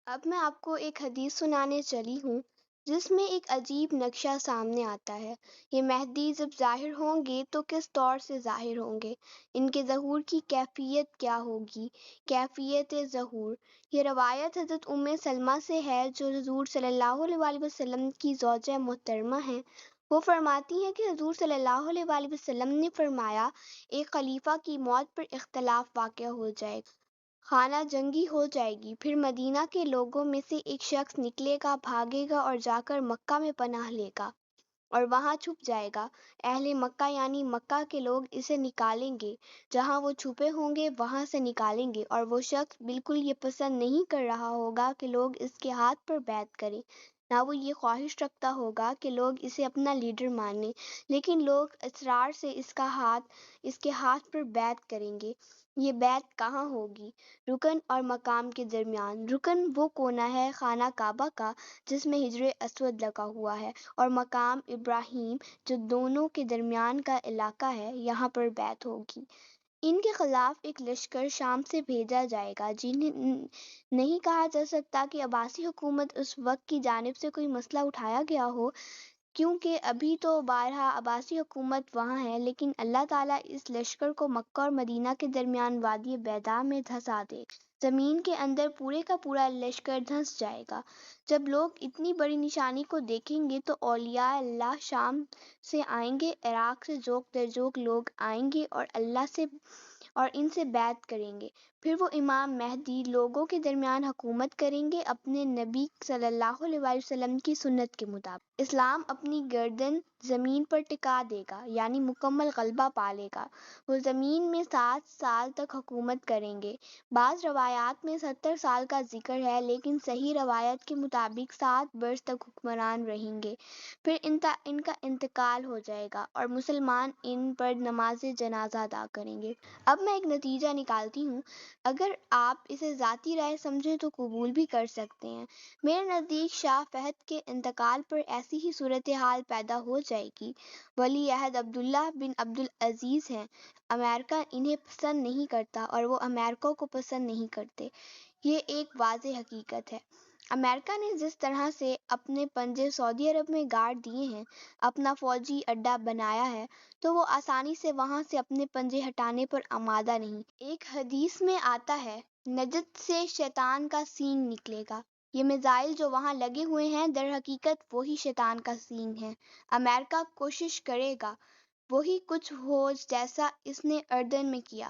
اب میں آپ کو ایک حدیث سنانے چلی ہوں جس میں ایک عجیب نقشہ سامنے آتا ہے۔ یہ مہدی جب ظاہر ہوں گے تو کس طور سے ظاہر ہوں گے، ان کے ظہور کی کیفیت کیا ہوگی، کیفیت ظہور۔ یہ روایت حضرت سلمہ سے ہے جو حضور صلی اللہ علیہ وآلہ وسلم کی زوجہ محترمہ ہیں۔ وہ فرماتی ہیں کہ حضور صلی اللہ علیہ وآلہ وسلم نے فرمایا، ایک خلیفہ کی موت پر اختلاف واقع ہو جائے گا، خانہ جنگی ہو جائے گی، پھر مدینہ کے لوگوں میں سے ایک شخص نکلے گا، بھاگے گا اور جا کر مکہ میں پناہ لے گا اور وہاں چھپ جائے گا۔ اہل مکہ یعنی مکہ کے لوگ اسے نکالیں گے، جہاں وہ چھپے ہوں گے وہاں سے نکالیں گے، اور وہ شخص بالکل یہ پسند نہیں کر رہا ہوگا کہ لوگ اس کے ہاتھ پر بیعت کریں، نہ وہ یہ خواہش رکھتا ہوگا کہ لوگ اسے اپنا لیڈر مانیں، لیکن لوگ اصرار سے اس کے ہاتھ پر بیعت کریں گے۔ یہ بیعت کہاں ہوگی؟ رکن اور مقام کے درمیان۔ رکن وہ کونا ہے خانہ کعبہ کا جس میں حجر اسود لگا ہوا ہے، اور مقام ابراہیم جو دونوں کے درمیان کا علاقہ ہے، یہاں پر بیعت ہوگی۔ ان کے خلاف ایک لشکر شام سے بھیجا جائے گا، جنہیں نہیں کہا جا سکتا کہ عباسی حکومت اس وقت کی جانب سے کوئی مسئلہ اٹھایا گیا ہو، کیونکہ ابھی تو بارہا عباسی حکومت وہاں ہے، لیکن اللہ تعالیٰ اس لشکر کو مکہ اور مدینہ کے درمیان وادی بیضاء میں دھسا دے، زمین کے اندر پورے کا پورا لشکر دھنس جائے گا۔ جب لوگ اتنی بڑی نشانی کو دیکھیں گے تو اولیاء اللہ شام سے آئیں گے، عراق سے جوک در جوک لوگ آئیں گے اور ان سے بیعت کریں گے۔ پھر وہ امام مہدی لوگوں کے درمیان حکومت کریں گے اپنے نبی صلی اللہ علیہ وآلہ وسلم کی سنت کے مطابق۔ اسلام اپنی گردن زمین پر ٹکا دے گا، یعنی مکمل غلبہ پا لے گا۔ وہ زمین میں 7 سال تک حکومت کریں گے۔ بعض روایات میں 70 سال کا ذکر ہے، لیکن صحیح روایت کے مطابق 7 برس تک حکمران رہیں گے، پھر ان کا انتقال ہو جائے گا اور مسلمان ان پر نماز جنازہ ادا کریں گے۔ اب میں ایک نتیجہ نکالتی ہوں، اگر آپ اسے ذاتی رائے سمجھیں تو قبول بھی کر سکتے ہیں۔ میرے نزدیک شاہ فہد کے انتقال پر ایسی ہی صورتحال پیدا ہو جائے گی۔ ولی عہد عبداللہ بن عبدالعزیز ہیں، امریکہ انہیں پسند نہیں کرتا اور وہ امریکہ کو پسند نہیں کرتے، یہ ایک واضح حقیقت ہے۔ امریکہ نے جس طرح سے اپنے پنجے سعودی عرب میں گاڑ دیے ہیں، اپنا فوجی اڈہ بنایا ہے، تو وہ آسانی سے وہاں سے اپنے پنجے ہٹانے پر آمادہ نہیں۔ ایک حدیث میں آتا ہے، نجد سے شیطان کا سینگ نکلے گا۔ یہ میزائل جو وہاں لگے ہوئے ہیں در حقیقت وہی شیطان کا سینگ ہے۔ امریکہ کوشش کرے گا وہی کچھ ہو جیسا اس نے اردن میں کیا۔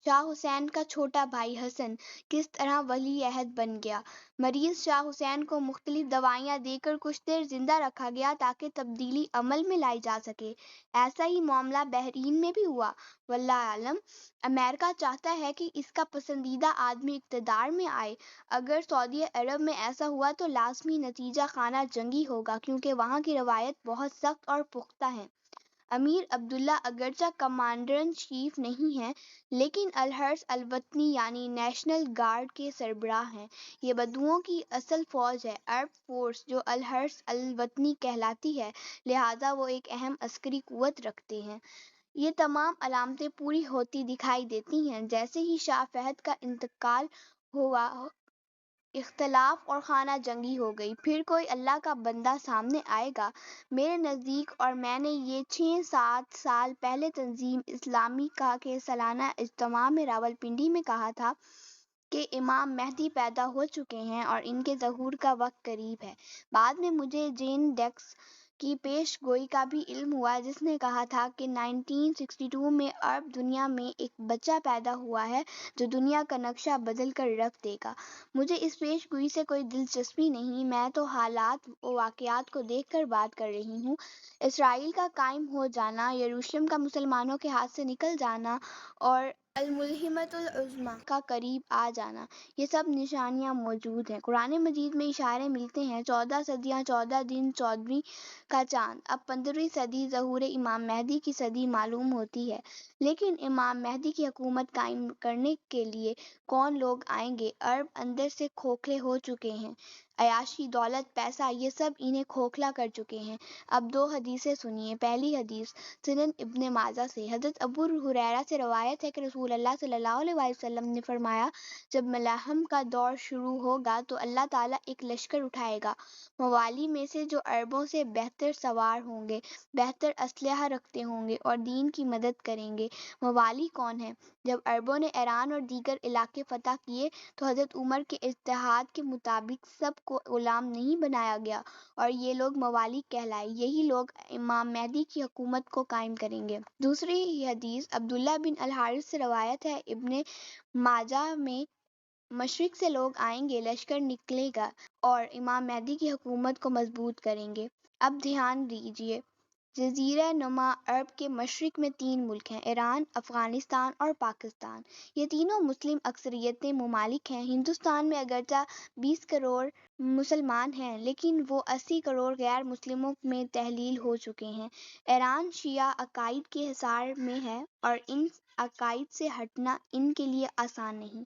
شاہ حسین کا چھوٹا بھائی حسن کس طرح ولی عہد بن گیا۔ مریض شاہ حسین کو مختلف دوائیاں دے کر کچھ دیر زندہ رکھا گیا تاکہ تبدیلی عمل میں لائی جا سکے۔ ایسا ہی معاملہ بحرین میں بھی ہوا۔ واللہ اعلم، امریکہ چاہتا ہے کہ اس کا پسندیدہ آدمی اقتدار میں آئے۔ اگر سعودی عرب میں ایسا ہوا تو لازمی نتیجہ خانہ جنگی ہوگا، کیونکہ وہاں کی روایت بہت سخت اور پختہ ہے۔ امیر عبداللہ اگرچہ کمانڈر ان چیف نہیں ہیں، لیکن الحرس الوطنی یعنی نیشنل گارڈ کے سربراہ ہیں۔ یہ بدوؤں کی اصل فوج ہے، عرب فورس، جو الحرس الوطنی کہلاتی ہے، لہٰذا وہ ایک اہم عسکری قوت رکھتے ہیں۔ یہ تمام علامتیں پوری ہوتی دکھائی دیتی ہیں۔ جیسے ہی شاہ فہد کا انتقال ہوا، اختلاف اور خانہ جنگی ہو گئی، پھر کوئی اللہ کا بندہ سامنے آئے گا۔ میرے نزدیک، اور میں نے یہ 6-7 سال پہلے تنظیم اسلامی کا کے سالانہ اجتماع میں راولپنڈی میں کہا تھا کہ امام مہدی پیدا ہو چکے ہیں اور ان کے ظہور کا وقت قریب ہے۔ بعد میں مجھے جین ڈیکس کی پیش گوئی کا بھی علم ہوا، جس نے کہا تھا کہ 1962 میں عرب دنیا میں ایک بچہ پیدا ہوا ہے جو دنیا کا نقشہ بدل کر رکھ دے گا۔ مجھے اس پیش گوئی سے کوئی دلچسپی نہیں، میں تو حالات و واقعات کو دیکھ کر بات کر رہی ہوں۔ اسرائیل کا قائم ہو جانا، یروشلم کا مسلمانوں کے ہاتھ سے نکل جانا اور الملحمۃ العظمیٰ کا قریب آ جانا، یہ سب نشانیاں موجود ہیں۔ قرآن مجید میں اشارے ملتے ہیں، 14 صدیاں 14 دن 14ویں کا چاند۔ اب 15ویں صدی ظہور امام مہدی کی صدی معلوم ہوتی ہے، لیکن امام مہدی کی حکومت قائم کرنے کے لیے کون لوگ آئیں گے؟ عرب اندر سے کھوکھلے ہو چکے ہیں۔ عیاشی، دولت، پیسہ، یہ سب انہیں کھوکھلا کر چکے ہیں۔ اب دو حدیثیں سنیے۔ پہلی حدیث سنن ابن ماجہ سے، حضرت ابو ہریرہ سے روایت ہے کہ رسول اللہ صلی اللہ علیہ وسلم نے فرمایا، جب ملاحم کا دور شروع ہوگا تو اللہ تعالیٰ ایک لشکر اٹھائے گا موالی میں سے جو عربوں سے بہتر سوار ہوں گے، بہتر اسلحہ رکھتے ہوں گے اور دین کی مدد کریں گے۔ موالی کون ہے؟ جب عربوں نے ایران اور دیگر علاقے فتح کیے تو حضرت عمر کے اجتہاد کے مطابق سب کو غلام نہیں بنایا گیا اور یہ لوگ موالی کہلائے۔ یہی لوگ امام مہدی کی حکومت کو قائم کریں گے۔ دوسری حدیث عبداللہ بن الحارث سے روایت ہے، ابن ماجہ میں، مشرق سے لوگ آئیں گے، لشکر نکلے گا اور امام مہدی کی حکومت کو مضبوط کریں گے۔ اب دھیان دیجیے، جزیرہ نما عرب کے مشرق میں تین ملک ہیں، ایران، افغانستان اور پاکستان۔ یہ تینوں مسلم اکثریتی ممالک ہیں۔ ہندوستان میں اگرچہ 20 کروڑ مسلمان ہیں لیکن وہ 80 کروڑ غیر مسلموں میں تحلیل ہو چکے ہیں۔ ایران شیعہ عقائد کے حصار میں ہے اور ان عقائد سے ہٹنا ان کے لیے آسان نہیں۔